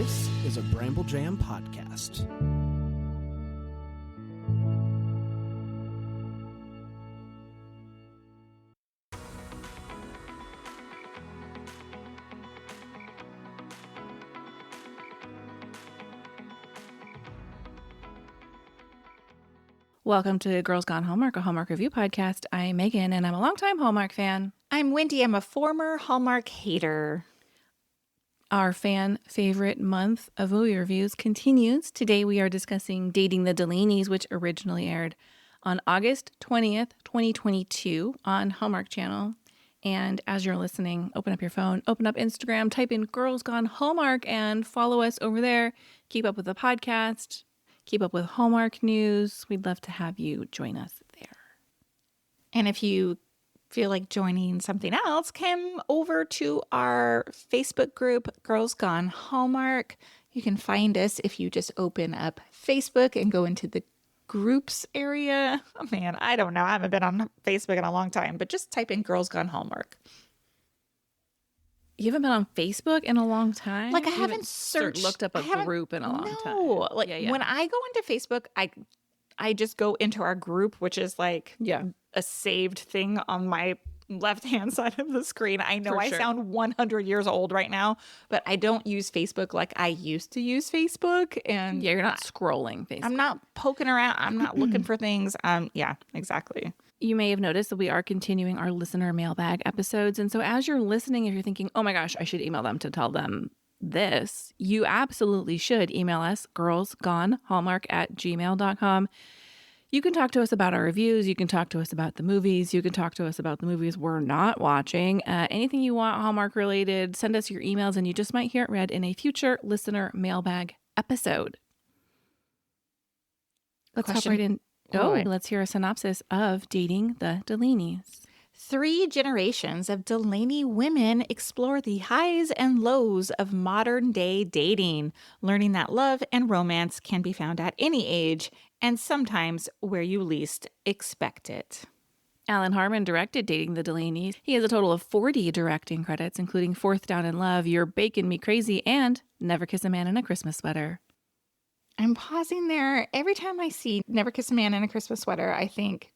This is a Bramble Jam podcast. Welcome to Girls Gone Hallmark, a Hallmark review podcast. I'm Megan, and I'm a longtime Hallmark fan. I'm Wendy. I'm a former Hallmark hater. Our fan favorite month of movie reviews continues. Today we are discussing Dating the Delaneys, which originally aired on August 20th, 2022 on Hallmark Channel. And as you're listening, open up your phone, open up Instagram, type in Girls Gone Hallmark, and follow us over there. Keep up with the podcast. Keep up with Hallmark news. We'd love to have you join us there. And if you feel like joining something else, come over to our Facebook group, Girls Gone Hallmark. You can find us if you just open up Facebook and go into the groups area. Oh man, I don't know. I haven't been on Facebook in a long time, but just type in Girls Gone Hallmark. You haven't been on Facebook in a long time? Like I haven't looked up a group in a long time. No, like when I go into Facebook, I just go into our group, which is like a saved thing on my left-hand side of the screen. I know I sound 100 years old right now, but I don't use Facebook like I used to use Facebook. And yeah, you're not scrolling Facebook. I'm not poking around. I'm not looking for things. Yeah, exactly. You may have noticed that we are continuing our listener mailbag episodes. And so as you're listening, if you're thinking, oh my gosh, I should email them to tell them this, you absolutely should email us, girlsgonehallmark@gmail.com. You can talk to us about our reviews. You can talk to us about the movies. You can talk to us about the movies we're not watching. Anything you want Hallmark related, send us your emails and you just might hear it read in a future listener mailbag episode. Let's hop right in. Let's hear a synopsis of Dating the Delaneys. 3 generations of Delaney women explore the highs and lows of modern-day dating, learning that love and romance can be found at any age and sometimes where you least expect it. Alan Harmon directed Dating the Delaneys. He has a total of 40 directing credits, including Fourth Down in Love, You're Baking Me Crazy, and Never Kiss a Man in a Christmas Sweater. I'm pausing there. Every time I see Never Kiss a Man in a Christmas Sweater, I think,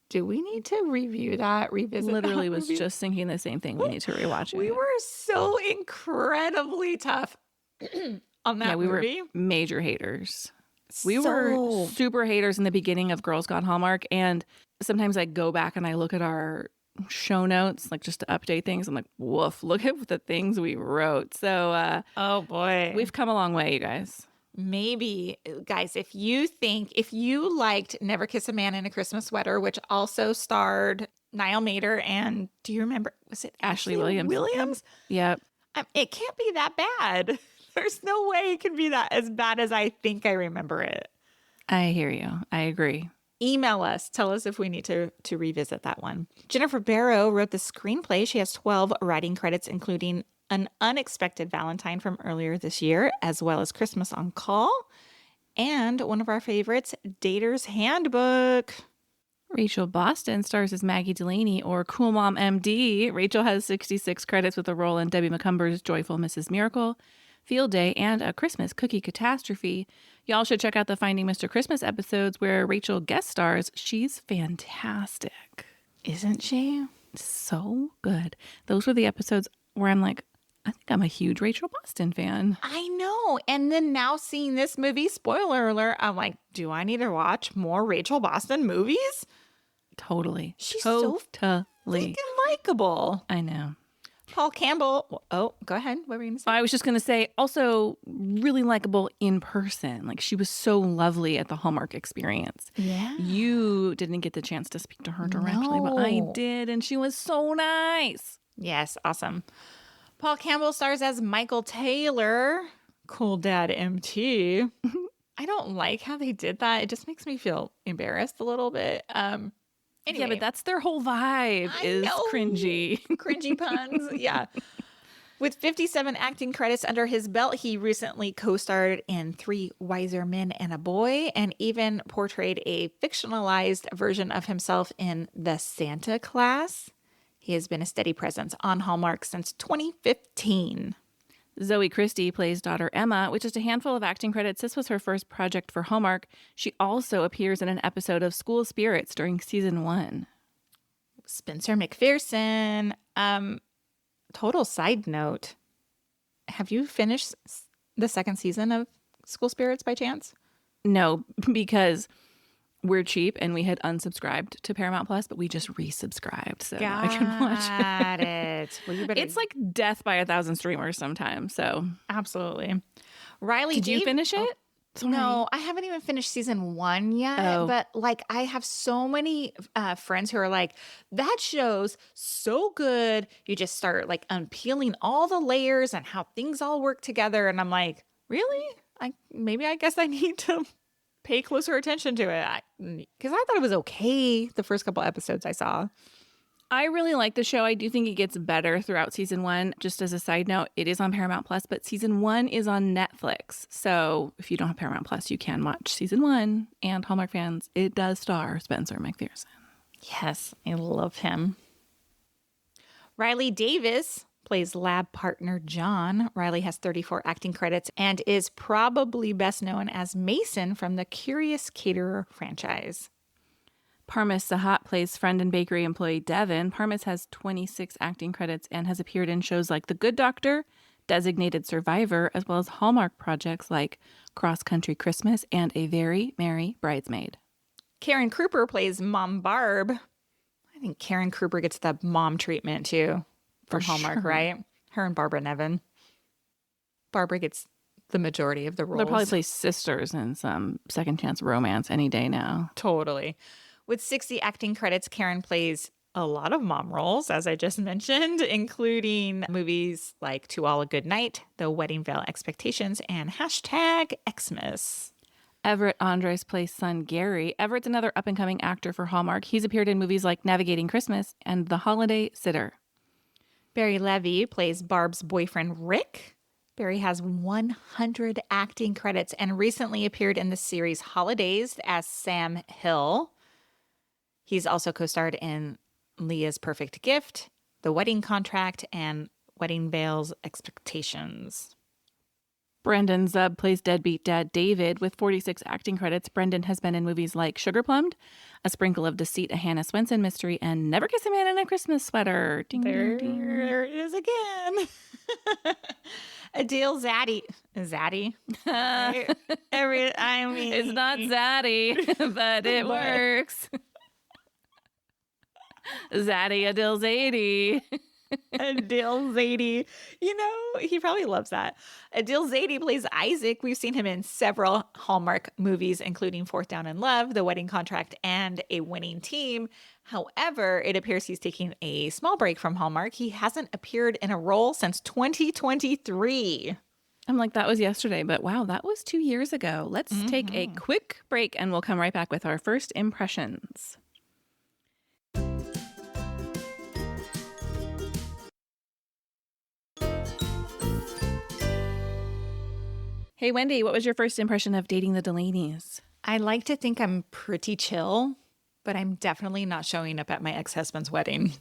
do we need to review that, revisit Literally that was review? Just thinking the same thing. We need to rewatch it. We were so incredibly tough on that movie. We were major haters. We were super haters in the beginning of Girls Gone Hallmark. And sometimes I go back and I look at our show notes, like just to update things. I'm like, woof, look at the things we wrote. So, oh boy, we've come a long way, you guys. Maybe, guys, if you liked Never Kiss a Man in a Christmas Sweater, which also starred Niall Mater and, do you remember, was it Ashley Williams? Yep. It can't be that bad. There's no way it can be that as bad as I think I remember it. I hear you. I agree. Email us. Tell us if we need to revisit that one. Jennifer Barrow wrote the screenplay. She has 12 writing credits, including An Unexpected Valentine from earlier this year, as well as Christmas on Call, and one of our favorites, Dater's Handbook. Rachel Boston stars as Maggie Delaney, or Cool Mom MD. Rachel has 66 credits with a role in Debbie McCumber's Joyful Mrs. Miracle, Field Day, and A Christmas Cookie Catastrophe. Y'all should check out the Finding Mr. Christmas episodes where Rachel guest stars. She's fantastic. Isn't she? So good. Those were the episodes where I'm like, I think I'm a huge Rachel Boston fan. I know. And then now seeing this movie, spoiler alert, I'm like, do I need to watch more Rachel Boston movies? Totally. She's so freaking likable. I know. Paul Campbell. Oh, go ahead. What were you going to say? I was just going to say, also really likable in person. Like, she was so lovely at the Hallmark experience. Yeah. You didn't get the chance to speak to her directly, but I did. And she was so nice. Yes. Awesome. Paul Campbell stars as Michael Taylor, Cool Dad MT. I don't like how they did that. It just makes me feel embarrassed a little bit. Anyway. Yeah, but that's their whole vibe is cringy. Cringy puns. Yeah. With 57 acting credits under his belt, he recently co-starred in 3 Wiser Men and a Boy and even portrayed a fictionalized version of himself in The Santa Class. He has been a steady presence on Hallmark since 2015. Zoe Christie plays daughter Emma, with just a handful of acting credits. This was her first project for Hallmark. She also appears in an episode of School Spirits during season 1. Spencer McPherson. Total side note. Have you finished the second season of School Spirits by chance? No, because we're cheap and we had unsubscribed to Paramount Plus, but we just resubscribed so now I can watch Got it. Well, you better. It's like death by 1,000 streamers sometimes. So Absolutely. Riley, did you finish it? No, I haven't even finished season 1 yet. But like, I have so many friends who are like, that show's so good. You just start like unpeeling all the layers and how things all work together. And I'm like, really? I guess I need to pay closer attention to it. Because I thought it was okay the first couple episodes I saw. I really like the show. I do think it gets better throughout season 1. Just as a side note, it is on Paramount Plus, but season 1 is on Netflix. So if you don't have Paramount Plus, you can watch season 1. And Hallmark fans, it does star Spencer McPherson. Yes, I love him. Riley Davis plays lab partner John. Riley has 34 acting credits and is probably best known as Mason from the Curious Caterer franchise. Parmis Sahat plays friend and bakery employee Devin. Parmis has 26 acting credits and has appeared in shows like The Good Doctor, Designated Survivor, as well as Hallmark projects like Cross Country Christmas and A Very Merry Bridesmaid. Karen Kruper plays Mom Barb. I think Karen Kruper gets the mom treatment too from Hallmark, right? Her and Barbara Nevin. Barbara gets the majority of the roles. They'll probably play sisters in some second chance romance any day now. Totally. With 60 acting credits, Karen plays a lot of mom roles, as I just mentioned, including movies like To All a Good Night, The Wedding Veil Expectations, and #Xmas. Everett Andres plays son Gary. Everett's another up-and-coming actor for Hallmark. He's appeared in movies like Navigating Christmas and The Holiday Sitter. Barry Levy plays Barb's boyfriend, Rick. Barry has 100 acting credits and recently appeared in the series Holidays as Sam Hill. He's also co-starred in Leah's Perfect Gift, The Wedding Contract, and Wedding Veil's Expectations. Brendan Zub plays deadbeat dad David. With 46 acting credits, Brendan has been in movies like Sugar Plummed, A Sprinkle of Deceit, a Hannah Swenson mystery, and Never Kiss a Man in a Christmas Sweater. Ding, There ding, ding. it is again. Adele Zaddy. Zaddy? Right? It's not Zaddy, but it works. Zaddy Adele Zadie. Adil Zadie. You know, he probably loves that. Adil Zadie plays Isaac. We've seen him in several Hallmark movies, including Fourth Down in Love, The Wedding Contract, and A Winning Team. However, it appears he's taking a small break from Hallmark. He hasn't appeared in a role since 2023. I'm like, that was yesterday, but wow, that was 2 years ago. Let's take a quick break and we'll come right back with our first impressions. Hey, Wendy, what was your first impression of Dating the Delaneys? I like to think I'm pretty chill, but I'm definitely not showing up at my ex-husband's wedding.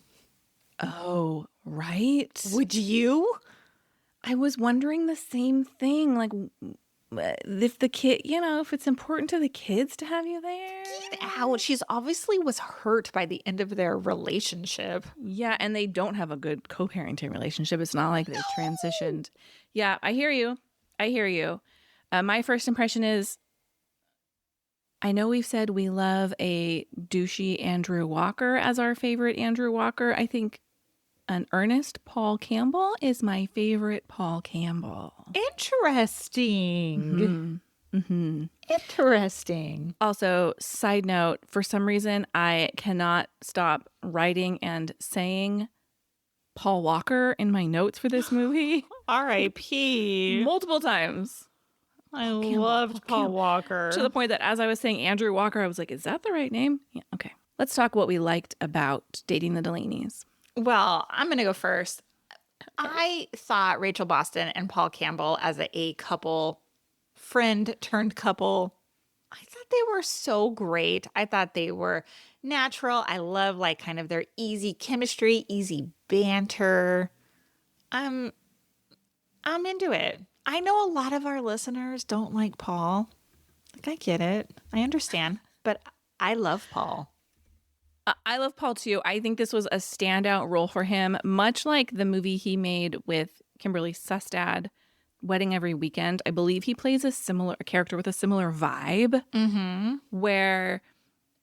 Oh, right. Would you? I was wondering the same thing. Like, if the kid, if it's important to the kids to have you there. Get out. She's obviously was hurt by the end of their relationship. Yeah, and they don't have a good co-parenting relationship. It's not like they transitioned. Yeah, I hear you. My first impression is, I know we've said we love a douchey Andrew Walker as our favorite Andrew Walker. I think an earnest Paul Campbell is my favorite Paul Campbell. Interesting. Interesting. Also, side note, for some reason, I cannot stop writing and saying Paul Walker in my notes for this movie. R.I.P. Multiple times. I loved Paul Walker. To the point that as I was saying Andrew Walker, I was like, is that the right name? Yeah, okay. Let's talk what we liked about Dating the Delaneys. Well, I'm going to go first. Okay. I thought Rachel Boston and Paul Campbell as a couple, friend turned couple, I thought they were so great. I thought they were natural. I love like kind of their easy chemistry, easy banter. I'm I'm into it. I know a lot of our listeners don't like Paul. Like, I get it. I understand. But I love Paul. I love Paul too. I think this was a standout role for him, much like the movie he made with Kimberly Sustad, Wedding Every Weekend. I believe he plays a character with a similar vibe, where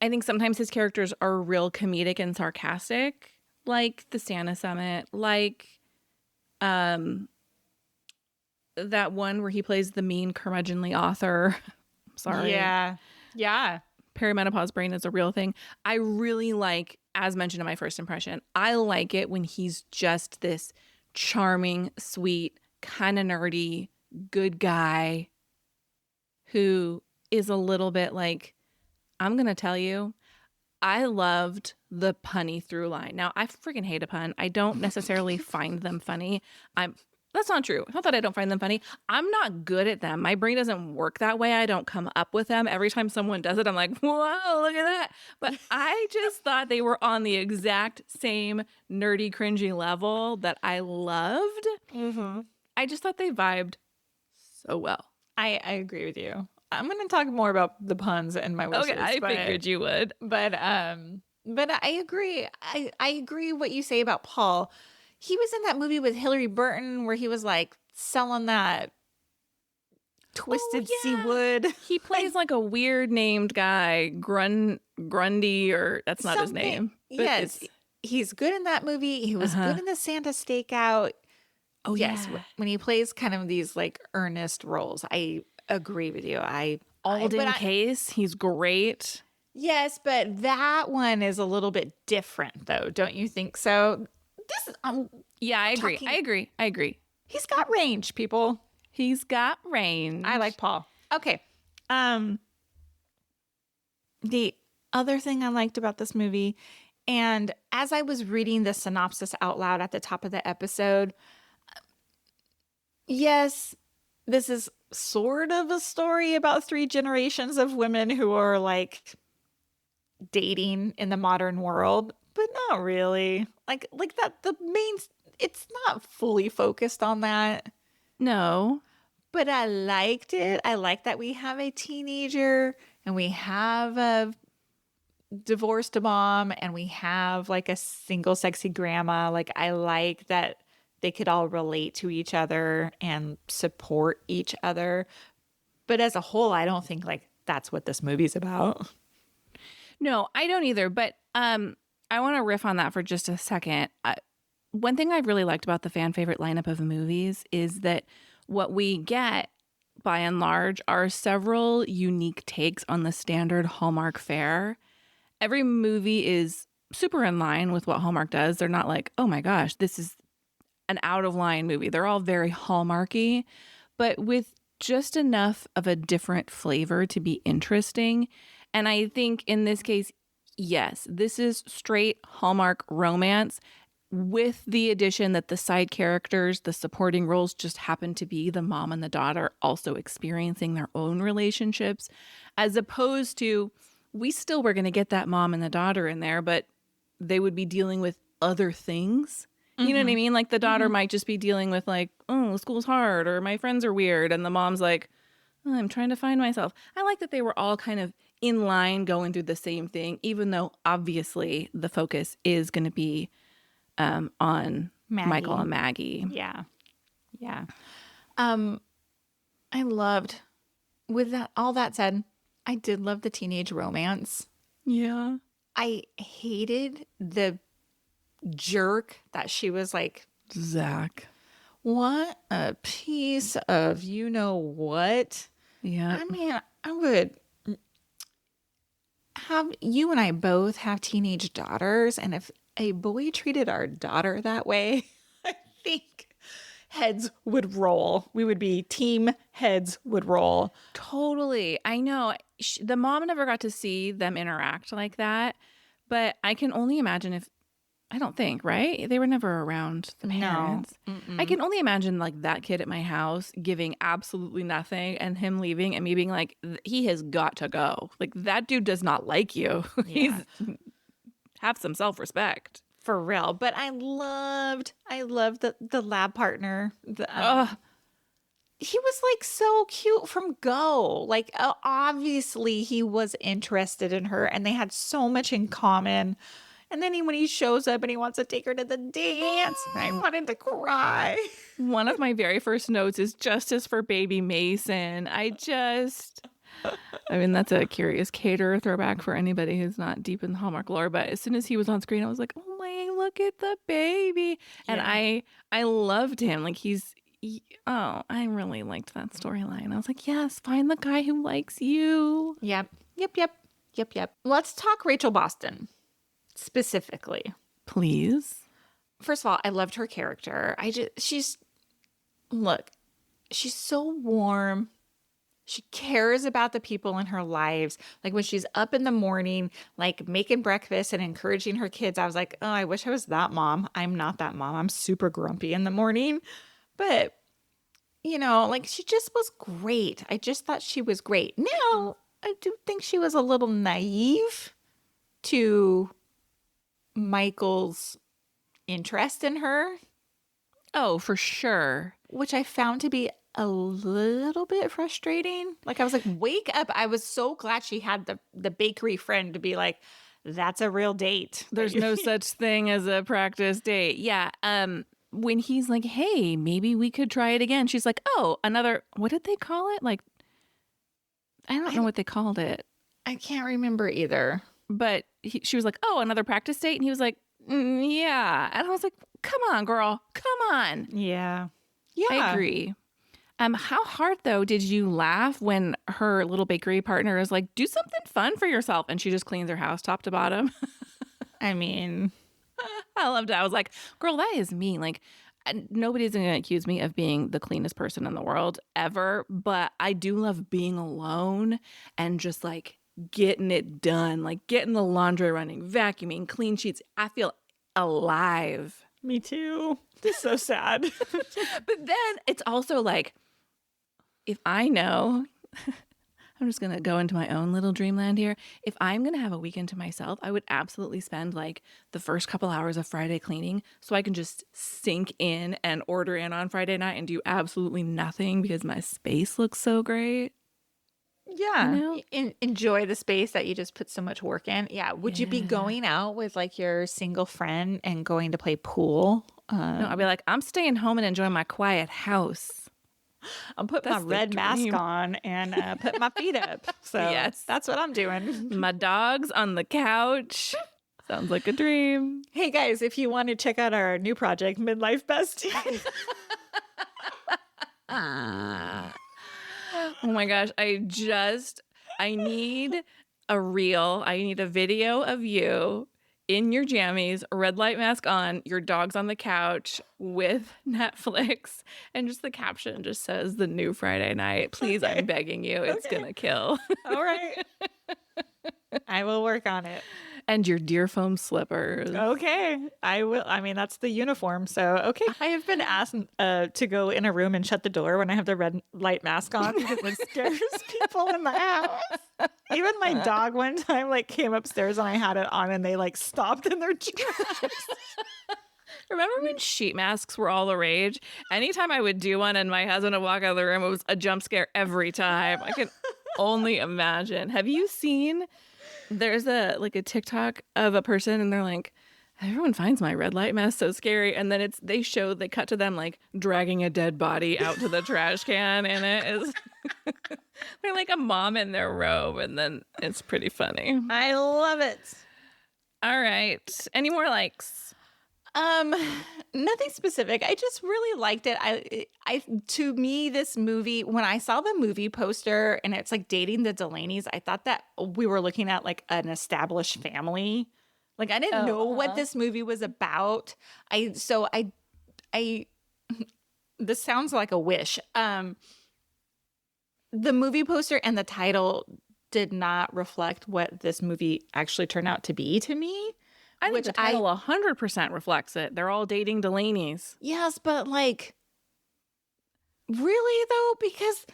I think sometimes his characters are real comedic and sarcastic, like the Santa Summit, like that one where he plays the mean curmudgeonly author. Sorry. Yeah. Yeah. Perimenopause brain is a real thing. I really like, as mentioned in my first impression, I like it when he's just this charming, sweet, kind of nerdy, good guy who is a little bit like, I'm going to tell you, I loved the punny through line. Now, I freaking hate a pun. I don't necessarily find them funny. That's not true. It's not that I don't find them funny. I'm not good at them. My brain doesn't work that way. I don't come up with them. Every time someone does it, I'm like, whoa, look at that. But I just thought they were on the exact same nerdy, cringy level that I loved. I just thought they vibed so well. I agree with you. I'm going to talk more about the puns and my wishes. Okay, I figured you would. But I agree. I agree what you say about Paul. He was in that movie with Hillary Burton where he was like selling that twisted seawood. He plays like a weird named guy, Grundy, or that's not his name. But yes. He's good in that movie. He was good in the Santa Stakeout. Oh, yes. yeah. When he plays kind of these like earnest roles. I agree with you. Alden Case, he's great. Yes, but that one is a little bit different though. Don't you think so? This is Yeah, I agree. I agree. He's got range, people. He's got range. I like Paul. Okay. The other thing I liked about this movie, and as I was reading the synopsis out loud at the top of the episode, yes, this is sort of a story about 3 generations of women who are like dating in the modern world, but not really. Like that, it's not fully focused on that. No. But I liked it. I like that we have a teenager and we have a divorced mom and we have like a single sexy grandma. Like, I like that they could all relate to each other and support each other. But as a whole, I don't think like that's what this movie's about. No, I don't either. But I want to riff on that for just a second. One thing I really liked about the fan favorite lineup of movies is that what we get, by and large, are several unique takes on the standard Hallmark fare. Every movie is super in line with what Hallmark does. They're not like, oh my gosh, this is an out-of-line movie. They're all very Hallmarky, but with just enough of a different flavor to be interesting. And I think in this case, yes, this is straight Hallmark romance with the addition that the side characters, the supporting roles, just happen to be the mom and the daughter also experiencing their own relationships, as opposed to we still were going to get that mom and the daughter in there, but they would be dealing with other things. You know what I mean? Like the daughter might just be dealing with like, oh, school's hard or my friends are weird. And the mom's like, oh, I'm trying to find myself. I like that they were all kind of in line going through the same thing, even though obviously the focus is going to be on Maggie. Michael and Maggie. Yeah. Yeah. I loved, with that, all that said, I did love the teenage romance. Yeah. I hated the jerk that she was like, Zach. what a piece of you know what. Yeah. I mean, I would have, you and I both have teenage daughters, and if a boy treated our daughter that way, I think heads would roll. We would be team heads would roll. Totally. I know. The mom never got to see them interact like that, but I can only imagine if, I don't think, right? They were never around the parents. No. I can only imagine like that kid at my house giving absolutely nothing and him leaving and me being like, he has got to go. Like that dude does not like you. Yeah. Have some self-respect. For real. But I loved the lab partner. he was like so cute from go. Like obviously he was interested in her and they had so much in common. And then when he shows up and he wants to take her to the dance, I wanted to cry. One of my very first notes is justice for baby Mason. I mean, that's a Curious Caterer throwback for anybody who's not deep in the Hallmark lore. But as soon as he was on screen, I was like, oh my, look at the baby. And I loved him. Like I really liked that storyline. I was like, yes, find the guy who likes you. Yep. Let's talk Rachel Boston specifically. Please. First of all, I loved her character. She's so warm. She cares about the people in her lives. Like when she's up in the morning, like making breakfast and encouraging her kids, I was like, oh, I wish I was that mom. I'm not that mom. I'm super grumpy in the morning. But, like she just was great. I just thought she was great. Now, I do think she was a little naive to Michael's interest in her. Oh, for sure. Which I found to be a little bit frustrating. Like I was like, wake up. I was so glad she had the bakery friend to be like, that's a real date. There's no such thing as a practice date. Yeah. When he's like, hey, maybe we could try it again. She's like, oh, another, what did they call it? Like, I don't know what they called it. I can't remember either. But she was like, oh, another practice date? And he was like, yeah. And I was like, come on, girl. Come on. Yeah. I agree. How hard, though, did you laugh when her little bakery partner is like, do something fun for yourself? And she just cleans her house top to bottom. I mean, I loved it. I was like, girl, that is mean. Like, nobody's going to accuse me of being the cleanest person in the world ever. But I do love being alone and just like getting it done, like getting the laundry running, vacuuming, clean sheets. I feel alive. Me too. It's so sad. But then it's also like, if I know, I'm just going to go into my own little dreamland here. If I'm going to have a weekend to myself, I would absolutely spend like the first couple hours of Friday cleaning so I can just sink in and order in on Friday night and do absolutely nothing because my space looks so great. Yeah. Enjoy the space that you just put so much work in. Yeah. Would you be going out with like your single friend and going to play pool? No, I'd be like, I'm staying home and enjoying my quiet house. I'll put my red mask on and put my feet up. So yes, that's what I'm doing. My dog's on the couch. Sounds like a dream. Hey guys, if you want to check out our new project, Midlife Bestie. Oh my gosh, I need a reel. I need a video of you in your jammies, red light mask on, your dog's on the couch with Netflix, and just the caption just says the new Friday night. Please, okay. I'm begging you. It's gonna kill. All right. I will work on it. And your deer foam slippers. Okay. I will. I mean, that's the uniform. So, okay. I have been asked to go in a room and shut the door when I have the red light mask on because it scares people in the house. Even my dog one time like came upstairs and I had it on and they like stopped in their tracks. Remember when sheet masks were all the rage? Anytime I would do one and my husband would walk out of the room, it was a jump scare every time. I can only imagine. Have you seen... There's a TikTok of a person and they're like, everyone finds my red light mask so scary. And then they cut to them like dragging a dead body out to the trash can. And it is, they're like a mom in their robe. And then it's pretty funny. I love it. All right. Any more likes? Nothing specific. I just really liked it. To me, this movie, when I saw the movie poster and it's like Dating the Delaneys, I thought that we were looking at like an established family. Like I didn't know what this movie was about. This sounds like a wish. The movie poster and the title did not reflect what this movie actually turned out to be to me. I think the title 100% reflects it. They're all dating Delaneys. Yes, but like, really though? Because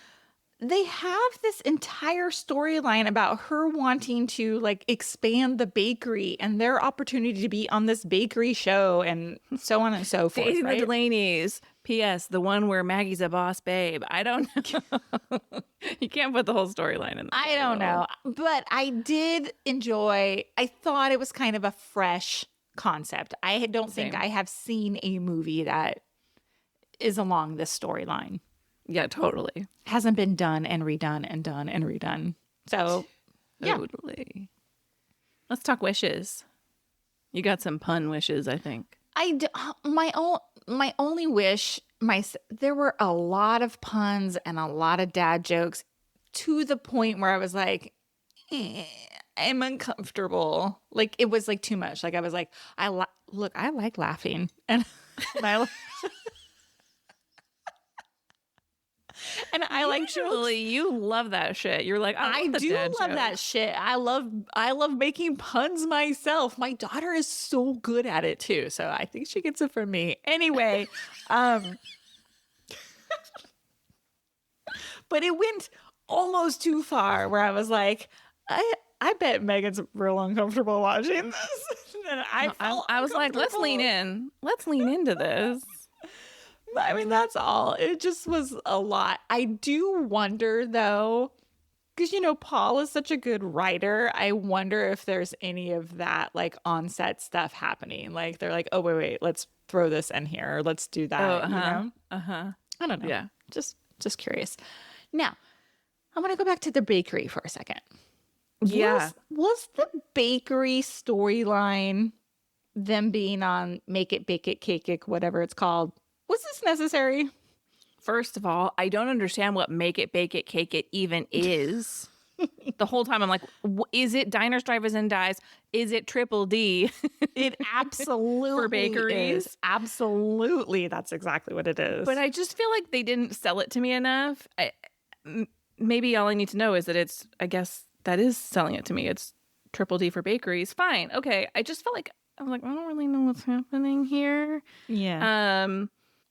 they have this entire storyline about her wanting to like expand the bakery and their opportunity to be on this bakery show and so on and so forth. Dating right? the Delaneys, P.S. The one where Maggie's a boss babe. I don't know. You can't put the whole storyline in. I don't know. But I did enjoy, I thought it was kind of a fresh concept. I don't think I have seen a movie that is along this storyline. Yeah, totally. Hasn't been done and redone and done and redone. So, totally. Let's talk wishes. You got some pun wishes, I think. My only wish, there were a lot of puns and a lot of dad jokes to the point where I was like, I'm uncomfortable. Like, it was like too much. Like, I was like, I like laughing. And and I like jokes. You love that shit. You're like, I do love that shit. I love making puns myself. My daughter is so good at it too. So I think she gets it from me. Anyway, but it went almost too far where I was like, I bet Megan's real uncomfortable watching this. And I was like, let's lean in. Let's lean into this. I mean, that's all. It just was a lot. I do wonder, though, because, Paul is such a good writer. I wonder if there's any of that, like, on-set stuff happening. Like, they're like, oh, wait, let's throw this in here. Or let's do that, I don't know. Yeah. Just curious. Now, I'm going to go back to the bakery for a second. Yeah. Was the bakery storyline, them being on Make It, Bake It, Cake It, whatever it's called, was this necessary? First of all, I don't understand what Make It, Bake It, Cake It even is. The whole time I'm like, is it Diners, Drivers, and Dives? Is it Triple D? It absolutely for bakeries is. Absolutely. That's exactly what it is. But I just feel like they didn't sell it to me enough. Maybe all I need to know is that I guess that is selling it to me. It's Triple D for bakeries. Fine. Okay. I just felt like, I was like, I don't really know what's happening here. Yeah.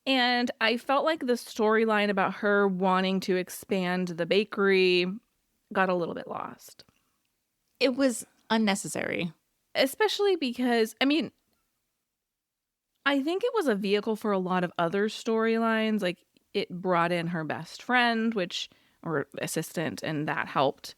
And I felt like the storyline about her wanting to expand the bakery got a little bit lost. It was unnecessary. Especially because, I mean, I think it was a vehicle for a lot of other storylines. Like, it brought in her best friend, or assistant, and that helped.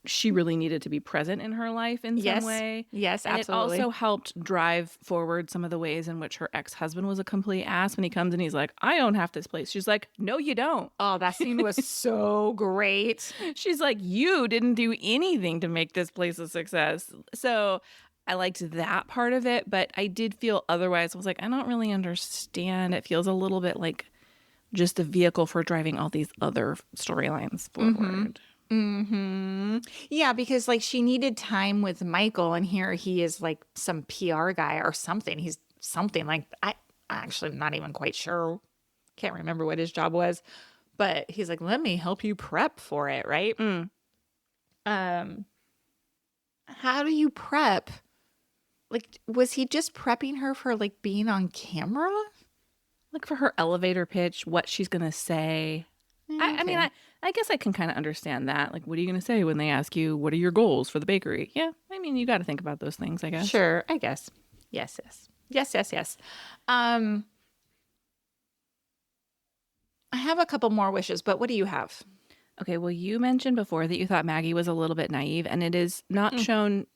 She really needed to be present in her life in some way. Yes, and absolutely. it also helped drive forward some of the ways in which her ex-husband was a complete ass when he comes and he's like, I own half this place. She's like, no, you don't. Oh, that scene was so great. She's like, you didn't do anything to make this place a success. So I liked that part of it, but I did feel otherwise. I was like, I don't really understand. It feels a little bit like just a vehicle for driving all these other storylines forward. Yeah, because like she needed time with Michael, and here he is like some PR guy or something. He's something like, I actually am not even quite sure. Can't remember what his job was, but he's like, let me help you prep for it, right? How do you prep? Like, was he just prepping her for like being on camera? Like for her elevator pitch, what she's gonna say. I mean, I guess I can kind of understand that. Like, what are you going to say when they ask you, what are your goals for the bakery? Yeah, I mean, you got to think about those things, I guess. Sure, I guess. Yes. I have a couple more wishes, but what do you have? Okay, well, you mentioned before that you thought Maggie was a little bit naive, and it is not shown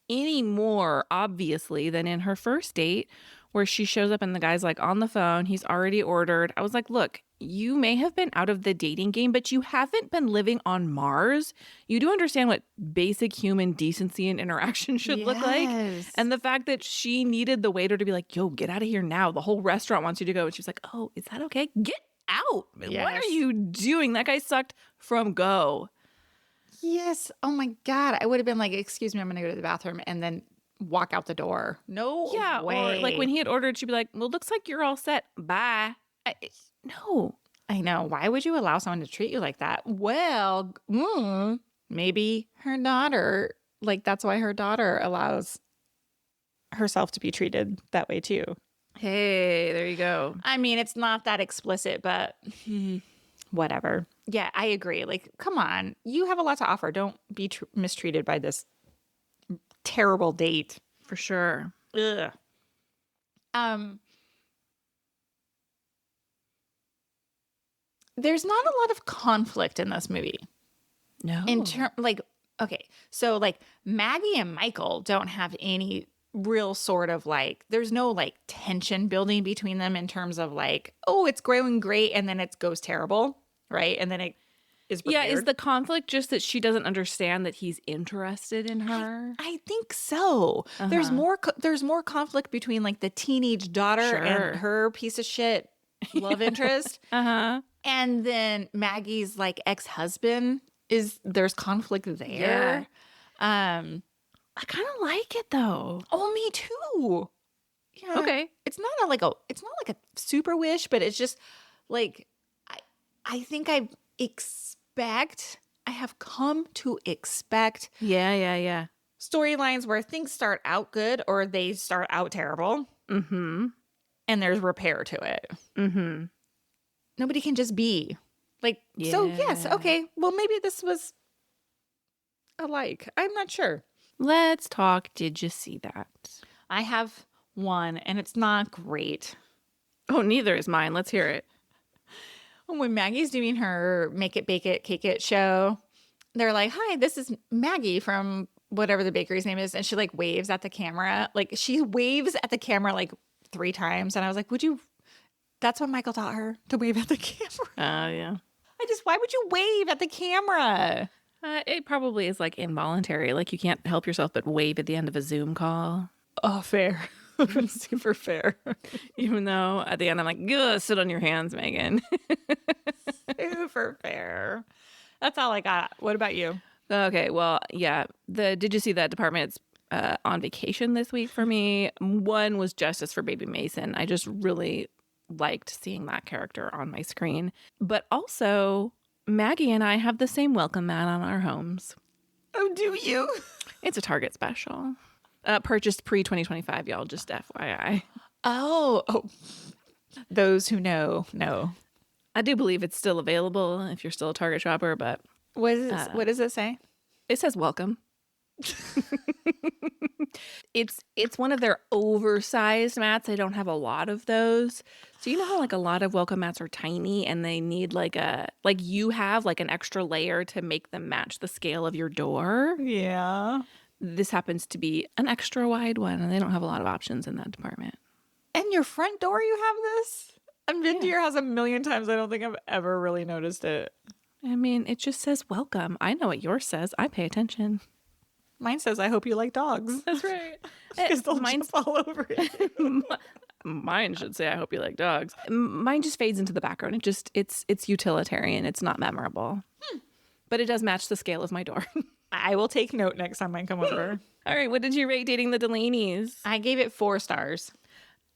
any more, obviously, than in her first date, where she shows up and the guy's like on the phone. He's already ordered. I was like, look, you may have been out of the dating game, but you haven't been living on Mars. You do understand what basic human decency and interaction should look like. And the fact that she needed the waiter to be like, yo, get out of here now. The whole restaurant wants you to go. And she's like, oh, is that okay? Get out. Yes. What are you doing? That guy sucked from go. Yes. Oh my God. I would have been like, excuse me, I'm going to go to the bathroom, and then walk out the door. No way. Or like when he had ordered, she'd be like, well, looks like you're all set. Bye. No. I know. Why would you allow someone to treat you like that? Well, maybe her daughter, like that's why her daughter allows herself to be treated that way too. Hey, there you go. I mean, it's not that explicit, but whatever. Yeah, I agree. Like, come on. You have a lot to offer. Don't be mistreated by this terrible date. For sure. Ugh. there's not a lot of conflict in this movie. No. In term, like, okay, so like Maggie and Michael don't have any real sort of like, there's no like tension building between them in terms of like, oh, it's growing great and then it goes terrible, right? And then it is Yeah, repaired. is the conflict just that she doesn't understand that he's interested in her? I think so. There's more conflict between like the teenage daughter Sure. and her piece of shit love interest, Uh-huh. and then Maggie's like ex-husband there's conflict there. I kind of like it though. Oh, me too. Yeah. Okay. It's not like a super wish, but it's just like I think I have come to expect Yeah. storylines where things start out good or they start out terrible. Mm-hmm. And there's repair to it. Mm-hmm. Nobody can just be like, so yes, Yeah. okay, well, maybe this was alike. I'm not sure. Let's talk. Did you see that? I have one and it's not great. Oh, neither is mine. Let's hear it. When Maggie's doing her make it, bake it, cake it show, they're like, hi, this is Maggie from whatever the bakery's name is. And she like waves at the camera. Like she waves at the camera like 3 times. And I was like, that's what Michael taught her, to wave at the camera. Oh, yeah. Why would you wave at the camera? It probably is like involuntary. Like you can't help yourself but wave at the end of a Zoom call. Oh, fair. Super fair. Even though at the end I'm like, ugh, sit on your hands, Megan. Super fair. That's all I got. What about you? Okay, well, yeah. Did you see that department's on vacation this week for me? One was Justice for Baby Mason. I just really liked seeing that character on my screen. But also, Maggie and I have the same welcome mat on our homes. Oh, do you? It's a Target special. Purchased pre-2025, y'all, just FYI. Oh. Those who know. I do believe it's still available if you're still a Target shopper, but What does it say? it says welcome. It's one of their oversized mats. They don't have a lot of those. So you know how like a lot of welcome mats are tiny and they need like you have like an extra layer to make them match the scale of your door? Yeah. This happens to be an extra wide one and they don't have a lot of options in that department. And your front door, you have this? I've been to your house a million times. I don't think I've ever really noticed it. I mean, it just says welcome. I know what yours says. I pay attention. Mine says, I hope you like dogs. That's right. Because they'll jump all over it. Mine should say, I hope you like dogs. Mine just fades into the background. It's utilitarian. It's not memorable. But it does match the scale of my door. I will take note next time I come over. All right. What did you rate Dating the Delaneys? I gave it 4 stars.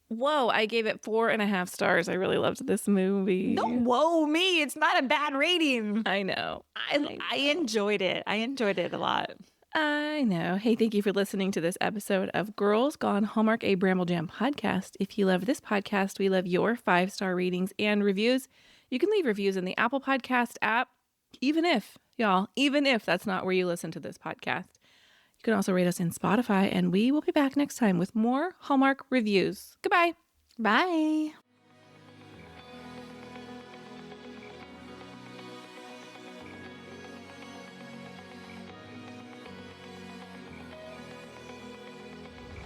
Whoa. I gave it 4.5 stars. I really loved this movie. No, whoa, me. It's not a bad rating. I know. I enjoyed it. I enjoyed it a lot. I know. Hey, thank you for listening to this episode of Girls Gone Hallmark, a Bramble Jam podcast. If you love this podcast, we love your 5-star ratings and reviews. You can leave reviews in the Apple Podcast app, even if that's not where you listen to this podcast. You can also rate us in Spotify, and we will be back next time with more Hallmark reviews. Goodbye. Bye.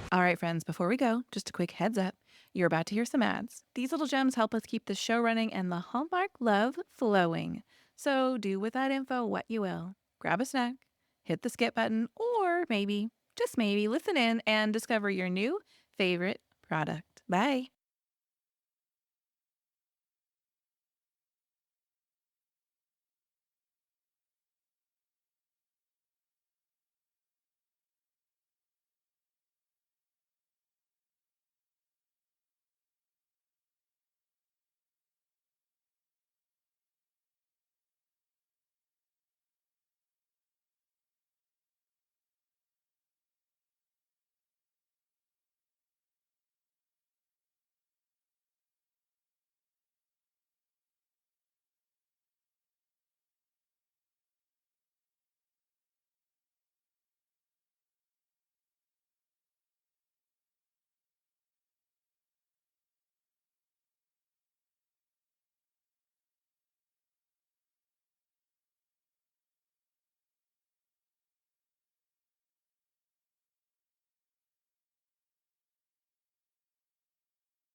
All right, friends, before we go, just a quick heads up. You're about to hear some ads. These little gems help us keep the show running and the Hallmark love flowing. So do with that info what you will. Grab a snack, hit the skip button, or maybe, just maybe, listen in and discover your new favorite product. Bye.